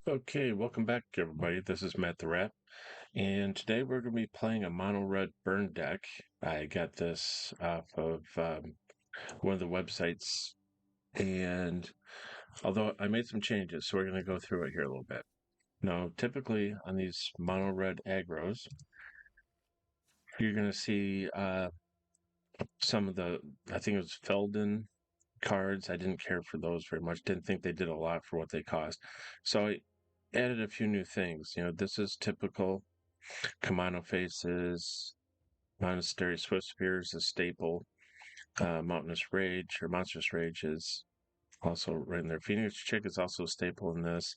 Okay, welcome back, everybody. This is Matt the Rat, and today we're going to be playing a mono red burn deck. I got this off of one of the websites, and although I made some changes, so we're going to go through it here a little bit. Now, typically on these mono red aggros, you're going to see some of the, I think it was Felden cards. I didn't care for those very much. Didn't think they did a lot for what they cost. So I added a few new things. This is typical Kumano faces, Monastery Swiftspear is a staple. Mountainous Rage or Monstrous Rage is also right in there. Phoenix Chick is also a staple in this.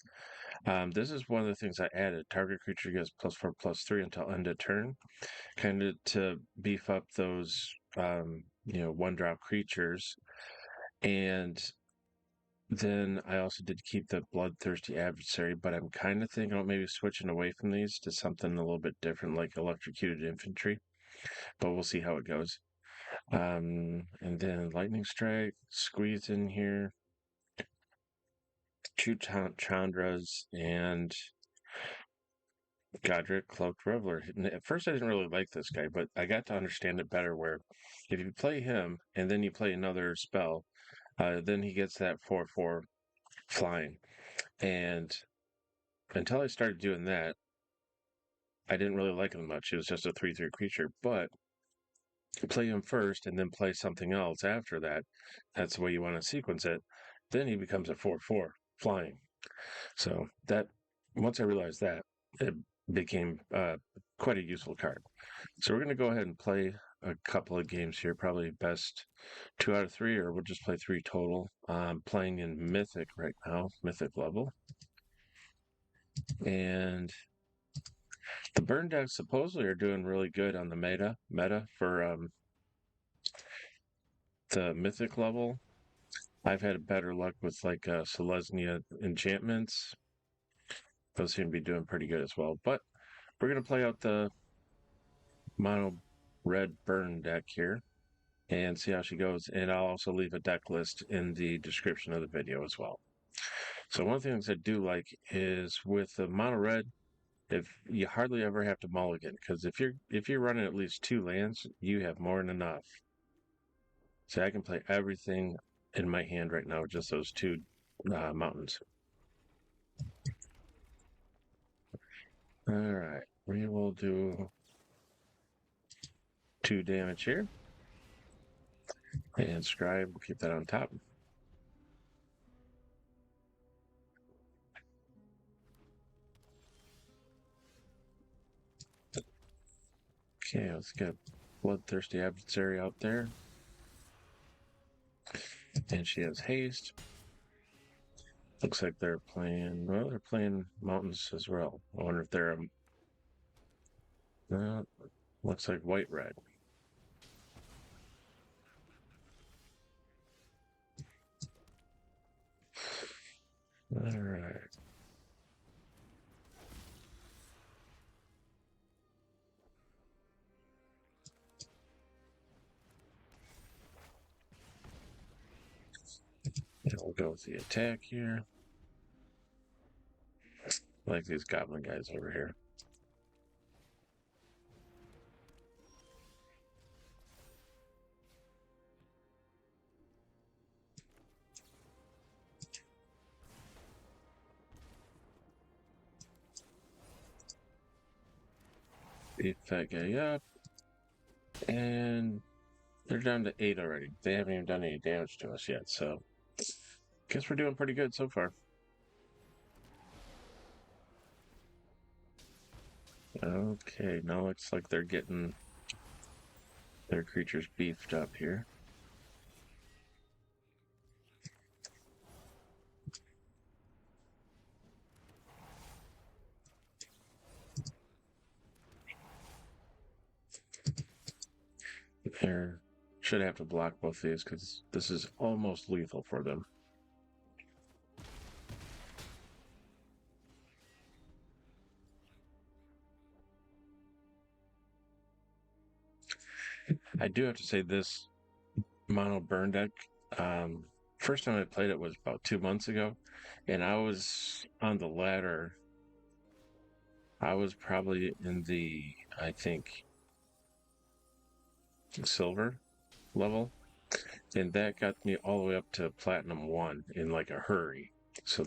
This is one of the things I added. Target creature gets +4/+3 until end of turn, kind of to beef up those one drop creatures. And then I also did keep the Bloodthirsty adversary, but I'm kind of thinking about maybe switching away from these to something a little bit different, like electrocuted infantry. But we'll see how it goes. And then lightning strike, squeeze in here, two Chandras, and Goddric, cloaked reveler. And at first, I didn't really like this guy, but I got to understand it better. Where if you play him and then you play another spell, then he gets that 4/4 flying. And until I started doing that, I didn't really like him much. It was just a 3/3 creature, but play him first and then play something else after that. That's the way you want to sequence it. Then he becomes a 4/4 flying. So that once I realized that, it became quite a useful card. So we're going to go ahead and play a couple of games here. Probably best 2 out of 3, or we'll just play 3 total. Playing in Mythic right now, Mythic level, and the burn decks supposedly are doing really good on the meta for the Mythic level. I've had better luck with like Selesnya enchantments. Those seem to be doing pretty good as well. But we're going to play out the mono red burn deck here and see how she goes. And I'll also leave a deck list in the description of the video as well. So one of the things I do like is with the mono red, if you hardly ever have to mulligan, because if you're running at least 2 lands, you have more than enough. So I can play everything in my hand right now, just those 2 mountains. All right, we will do 2 damage here. And scribe, we'll keep that on top. Okay, let's get Bloodthirsty adversary out there. And she has haste. Looks like they're playing, well, they're playing mountains as well. I wonder if they're, looks like white-red. All right. And we'll go with the attack here. I like these goblin guys over here. Beat that guy up. And they're down to 8 already. They haven't even done any damage to us yet, so guess we're doing pretty good so far. Okay, now looks like they're getting their creatures beefed up here. They should have to block both these because this is almost lethal for them. I do have to say this mono burn deck, first time I played it was about 2 months ago, and I was on the ladder. I was probably in the, I think, silver level, and that got me all the way up to platinum 1 in like a hurry. So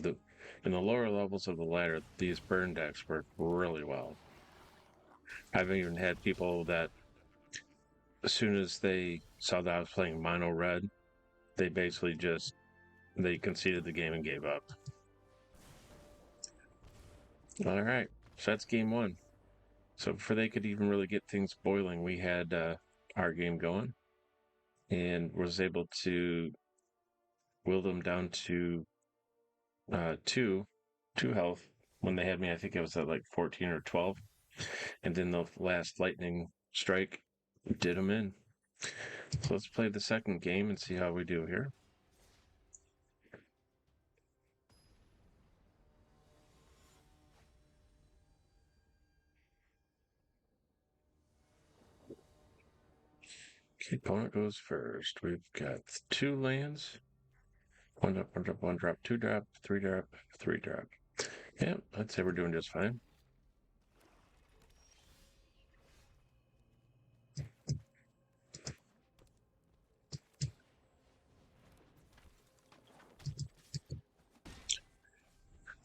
in the lower levels of the ladder, these burn decks work really well. I've even had people that, as soon as they saw that I was playing mono red, they basically just they conceded the game and gave up. All right, so that's game 1. So before they could even really get things boiling, we had our game going, and was able to will them down to two health. When they had me, I think it was at like 14 or 12, and then the last lightning strike did them in. So let's play the second game and see how we do here. Okay, opponent goes first. We've got 2 lands. 1 drop, 1 drop, 1 drop, 2 drop, 3 drop, 3 drop. Yeah, I'd say we're doing just fine.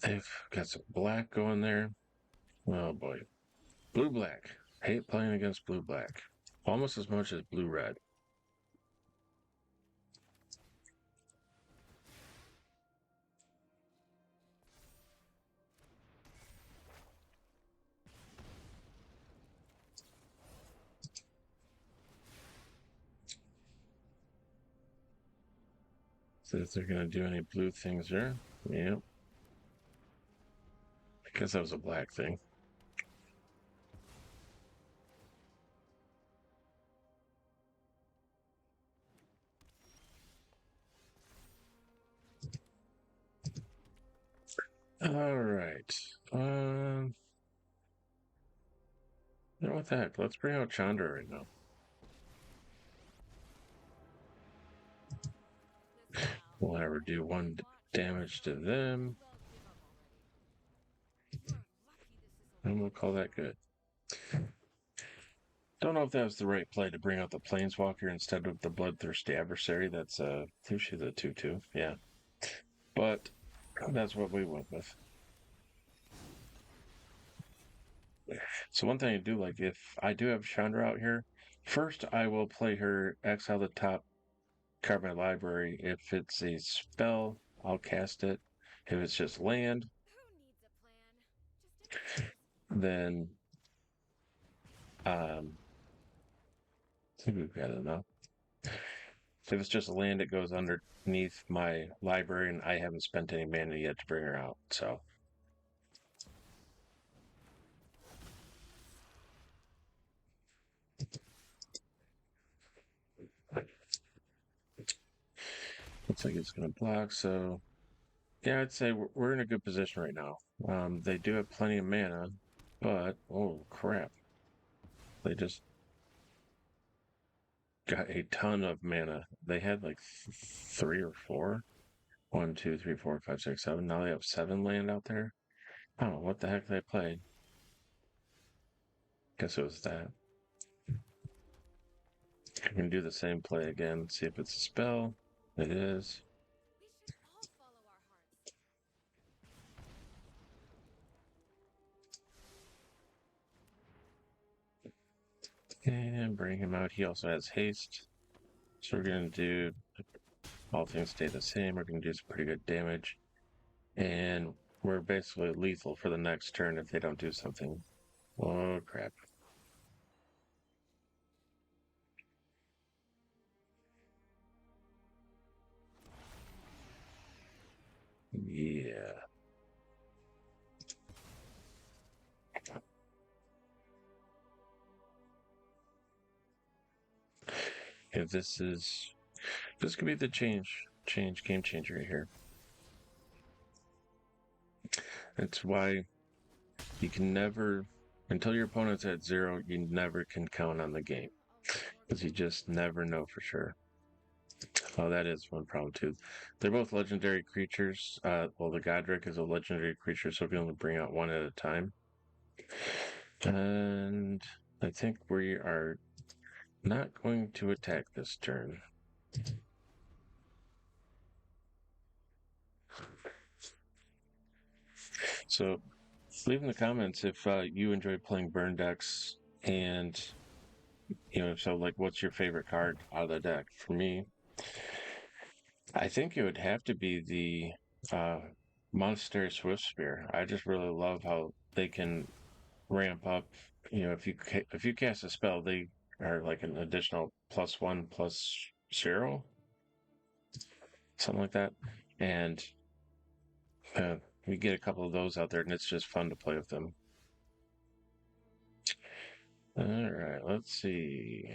They've got some black going there. Oh boy. Blue-black. Hate playing against blue-black. Almost as much as blue-red. See if they're going to do any blue things there. Yep. I guess that was a black thing. All right. You know what the heck? Let's bring out Chandra right now. We'll have her do 1 damage to them. And we'll call that good. Don't know if that was the right play to bring out the Planeswalker instead of the Bloodthirsty adversary. That's she's a 2/2. Yeah. But that's what we went with. So one thing I do like, if I do have Chandra out here, first I will play her, exile the top card of my library. If it's a spell, I'll cast it. If it's just land, then I think we've got enough. If it's just land, it goes underneath my library, and I haven't spent any mana yet to bring her out. So looks like it's going to block. So yeah, I'd say we're in a good position right now. They do have plenty of mana, but oh crap, they just got a ton of mana. They had like 3 or 4. 1, 2, 3, 4, 5, 6, 7. Now they have 7 land out there. I don't know what the heck they played. Guess it was that. I can do the same play again, see if it's a spell. It is. And bring him out. He also has haste. So we're going to do, all things stay the same. We're going to do some pretty good damage. And we're basically lethal for the next turn if they don't do something. Oh, crap. Yeah. If this could be the game changer right here. That's why you can never, until your opponent's at 0, you never can count on the game. Because you just never know for sure. Oh, that is one problem too. They're both legendary creatures. Well, the Goddric is a legendary creature, so we can only bring out one at a time. And I think we are not going to attack this turn. So leave in the comments if you enjoy playing burn decks, and so like, what's your favorite card out of the deck? For me, I think it would have to be the Monastery Swiftspear. I just really love how they can ramp up. If you cast a spell, they are like an additional +1/+0, something like that, and uh, we get a couple of those out there, and it's just fun to play with them. All right, let's see.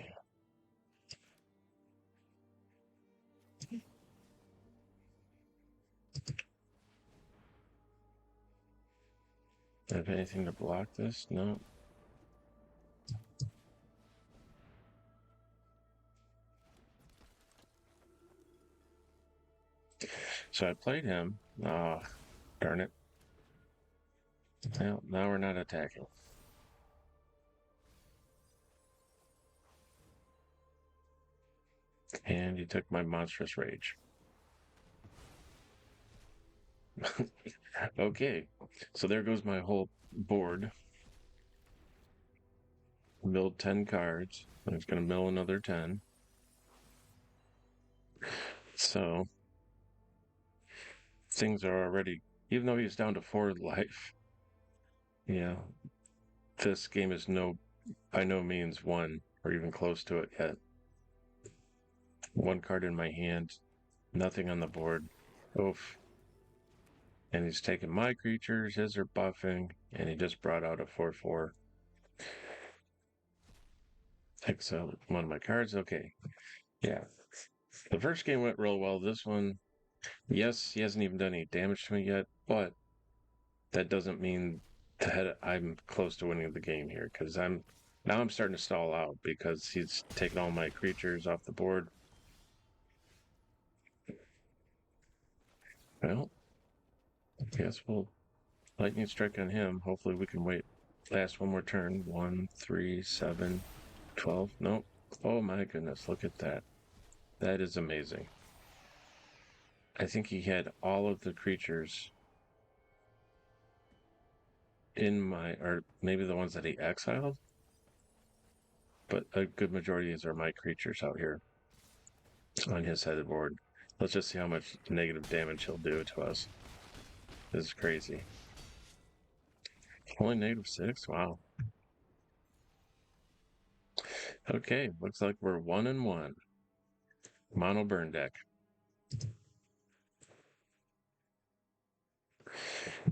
Have anything to block this? No. So I played him. Ah, darn it. Well, now we're not attacking. And he took my monstrous rage. Okay, so there goes my whole board. Milled 10 cards. I'm just going to mill another 10. So things are already, even though he's down to 4 life, yeah, this game is by no means won or even close to it yet. 1 card in my hand, nothing on the board. Oof. And he's taking my creatures, his are buffing, and he just brought out a 4/4. Exile one of my cards. Okay. Yeah. The first game went real well. This one, yes, he hasn't even done any damage to me yet, but that doesn't mean that I'm close to winning the game here, because I'm starting to stall out because he's taken all my creatures off the board. Well, I guess we'll lightning strike on him. Hopefully we can last one more turn. 1, 3, 7, 12. Nope. Oh my goodness, look at that. That is amazing. I think he had all of the creatures or maybe the ones that he exiled, but a good majority of these are my creatures out here on his sideboard. Let's just see how much negative damage he'll do to us. This is crazy. Only -6? Wow. Okay, looks like we're 1-1. Mono burn deck.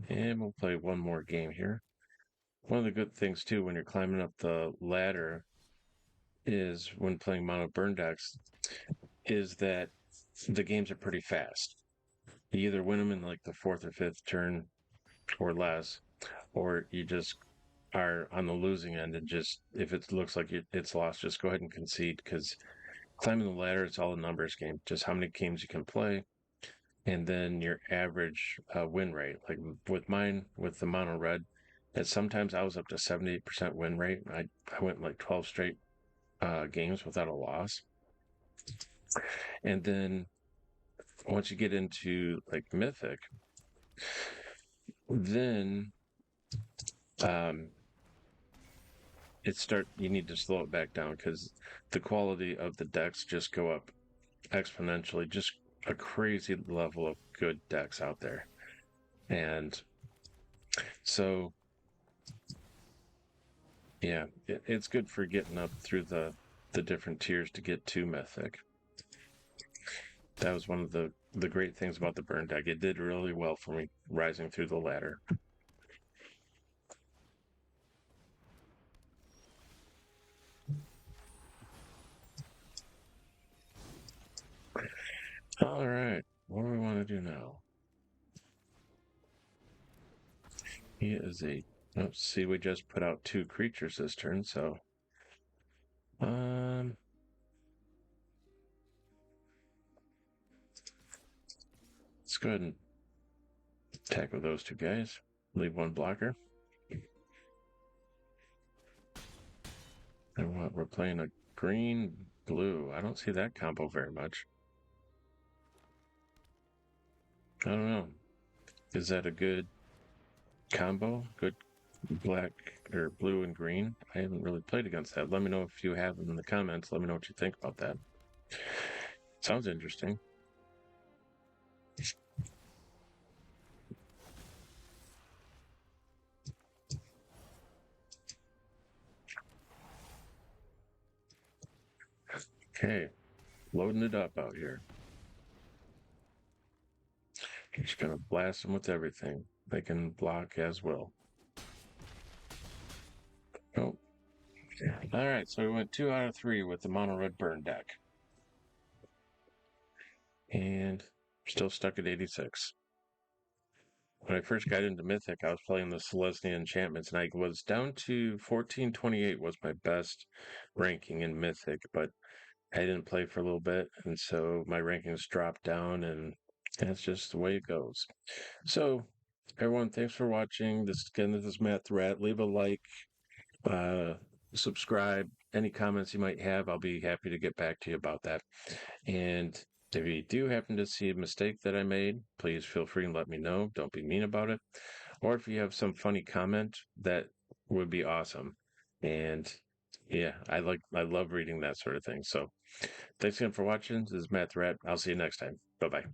And we'll play one more game here. One of the good things, too, when you're climbing up the ladder is when playing mono burn decks, is that the games are pretty fast. You either win them in like the 4th or 5th turn or less, or you just are on the losing end and just, if it looks like it's lost, just go ahead and concede, because climbing the ladder, it's all a numbers game. Just how many games you can play, and then your average win rate. Like with mine, with the mono red, that sometimes I was up to 78% win rate. I went like 12 straight games without a loss. And then once you get into like Mythic, then you need to slow it back down, because the quality of the decks just go up exponentially. Just a crazy level of good decks out there. And so yeah, it's good for getting up through the different tiers to get to Mythic. That was one of the great things about the burn deck. It did really well for me rising through the ladder. All right, what do we want to do now? He is let's see, we just put out 2 creatures this turn, so Let's go ahead and attack with those two guys. Leave one blocker. And what? We're playing a green, blue. I don't see that combo very much. I don't know. Is that a good combo? Good black or blue and green? I haven't really played against that. Let me know if you have in the comments. Let me know what you think about that. Sounds interesting. Okay, loading it up out here. Just gonna blast them with everything. They can block as well. Oh. Alright, so we went 2 out of 3 with the mono red burn deck. And still stuck at 86. When I first got into Mythic, I was playing the Celestia enchantments, and I was down to 1428 was my best ranking in Mythic, but I didn't play for a little bit, and so my rankings dropped down, and that's just the way it goes. So, everyone, thanks for watching. This is Matt the Rat. Leave a like, subscribe. Any comments you might have, I'll be happy to get back to you about that. And if you do happen to see a mistake that I made, please feel free and let me know. Don't be mean about it. Or if you have some funny comment, that would be awesome. And yeah, I love reading that sort of thing. So thanks again for watching. This is Matt the Rat. I'll see you next time. Bye bye.